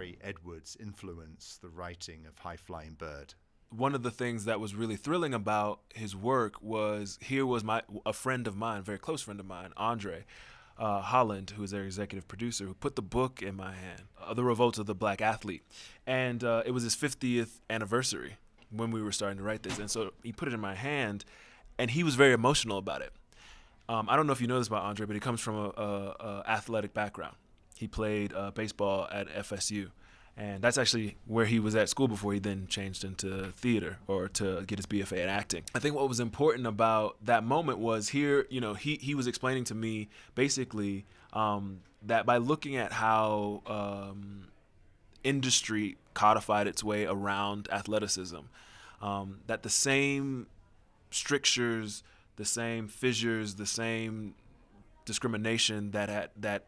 Gary Edwards influence the writing of High Flying Bird? One of the things that was really thrilling about his work was a friend of mine, very close friend of mine, Andre Holland, who is their executive producer, who put the book in my hand, The Revolt of the Black Athlete. And it was his 50th anniversary when we were starting to write this. And so he put it in my hand, and he was very emotional about it. I don't know if you know this about Andre, but he comes from a athletic background. He played baseball at FSU. And that's actually where he was at school before he then changed into theater or to get his BFA in acting. I think what was important about that moment was here, he was explaining to me basically that by looking at how industry codified its way around athleticism, that the same strictures, the same fissures, the same discrimination that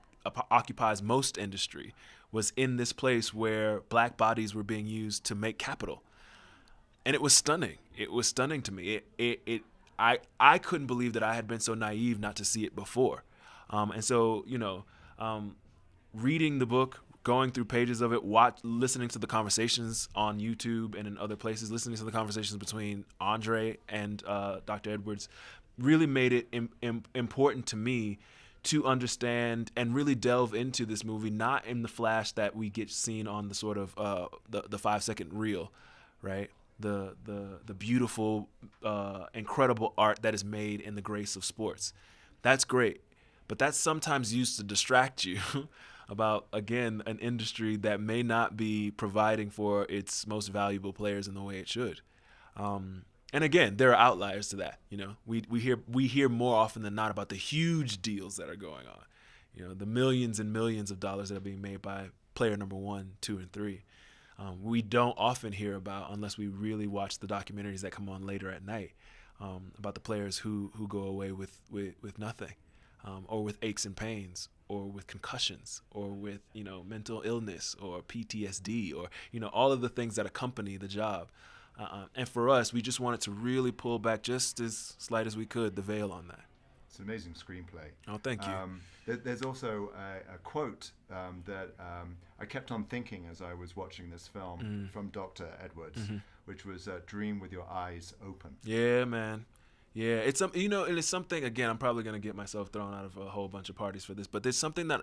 occupies most industry was in this place where black bodies were being used to make capital. And it was stunning. It was stunning to me. I couldn't believe that I had been so naive not to see it before. And so, reading the book, going through pages of it, listening to the conversations on YouTube and in other places, listening to the conversations between Andre and Dr. Edwards really made it important to me to understand and really delve into this movie, not in the flash that we get seen on the sort of the 5-second reel, right? The beautiful, incredible art that is made in the grace of sports. That's great, but that's sometimes used to distract you about, again, an industry that may not be providing for its most valuable players in the way it should. And again, there are outliers to that. We hear more often than not about the huge deals that are going on. The millions and millions of dollars that are being made by player number 1, 2, and 3. We don't often hear about, unless we really watch the documentaries that come on later at night, about the players who go away with nothing, or with aches and pains, or with concussions, or with mental illness, or PTSD, or all of the things that accompany the job. And for us, we just wanted to really pull back just as slight as we could, the veil on that. It's an amazing screenplay. Oh, thank you. There's also a quote that I kept on thinking as I was watching this film from Dr. Edwards, which was "Dream with your eyes open." Yeah, man. Yeah, it's it is something. Again, I'm probably gonna get myself thrown out of a whole bunch of parties for this, but there's something that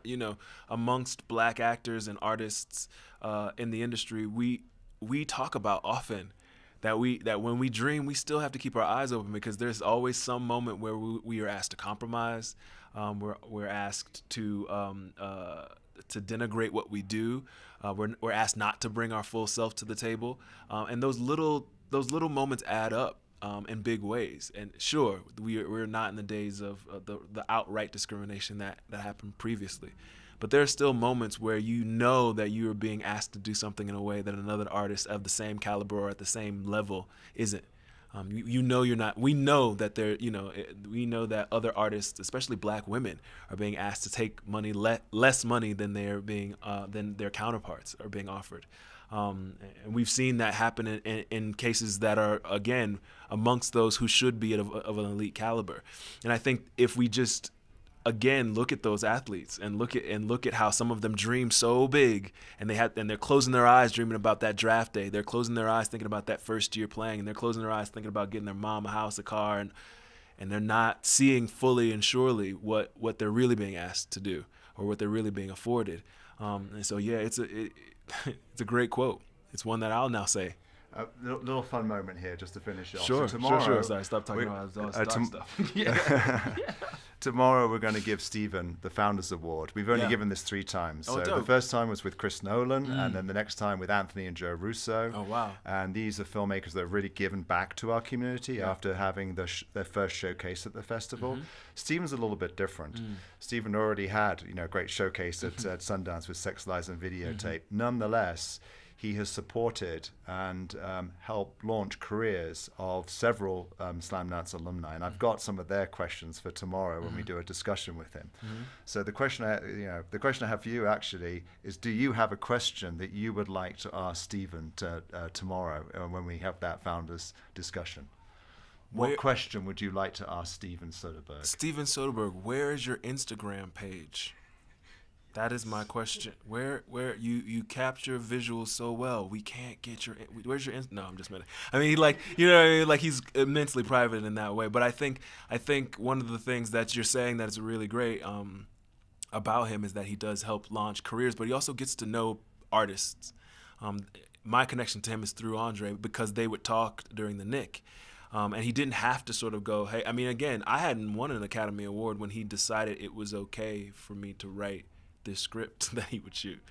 amongst black actors and artists in the industry, we talk about often. That when we dream, we still have to keep our eyes open, because there's always some moment where we are asked to compromise. We're asked to denigrate what we do. We're asked not to bring our full self to the table, and those little moments add up in big ways. And sure, we're not in the days of the outright discrimination that happened previously. But there are still moments where that you are being asked to do something in a way that another artist of the same caliber or at the same level isn't. You're not. We know that we know that other artists, especially black women, are being asked to take less money than than their counterparts are being offered. And we've seen that happen in cases that are, again, amongst those who should be of an elite caliber. And I think if we just again look at those athletes and look at how some of them dream so big, and they're closing their eyes dreaming about that draft day. They're closing their eyes thinking about that first year playing, and they're closing their eyes thinking about getting their mom a house, a car, and they're not seeing fully and surely what they're really being asked to do or what they're really being afforded. And so yeah, it's a great quote. It's one that I'll now say. A little fun moment here just to finish off. Sure, so tomorrow, sure. Sorry, stop talking about all this dark stuff. Yeah. Tomorrow we're going to give Stephen the Founders Award. We've only given this 3 times. So dope. The first time was with Chris Nolan, and then the next time with Anthony and Joe Russo. Oh, wow. And these are filmmakers that have really given back to our community after having their first showcase at the festival. Stephen's a little bit different. Stephen already had a great showcase at Sundance with Sex, Lies and Videotape. Nonetheless, he has supported and helped launch careers of several Slamdance alumni, and I've got some of their questions for tomorrow when we do a discussion with him. So the question I have for you actually is: do you have a question that you would like to ask Stephen tomorrow when we have that founders discussion? What question would you like to ask Steven Soderbergh? Steven Soderbergh, where is your Instagram page? That is my question. Where you capture visuals so well, we can't get your. Where's your? No, I'm just kidding. I mean, like, you know what I mean? Like, he's immensely private in that way. But I think one of the things that you're saying that is really great about him is that he does help launch careers, but he also gets to know artists. My connection to him is through Andre, because they would talk during the Nick. And he didn't have to sort of go, hey, I mean, again, I hadn't won an Academy Award when he decided it was okay for me to write this script that he would shoot.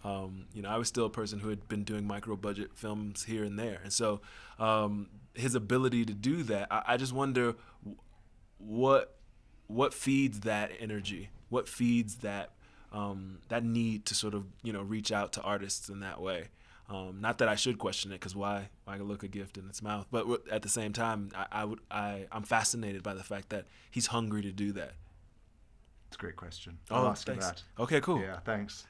You know, I was still a person who had been doing micro-budget films here and there. And so his ability to do that, I just wonder what feeds that energy, what feeds that that need to sort of, you know, reach out to artists in that way. Not that I should question it, because why look a gift in its mouth? But at the same time, I'm fascinated by the fact that he's hungry to do that. It's a great question. Oh, I'll ask thanks. him that. Okay, cool. Yeah, thanks.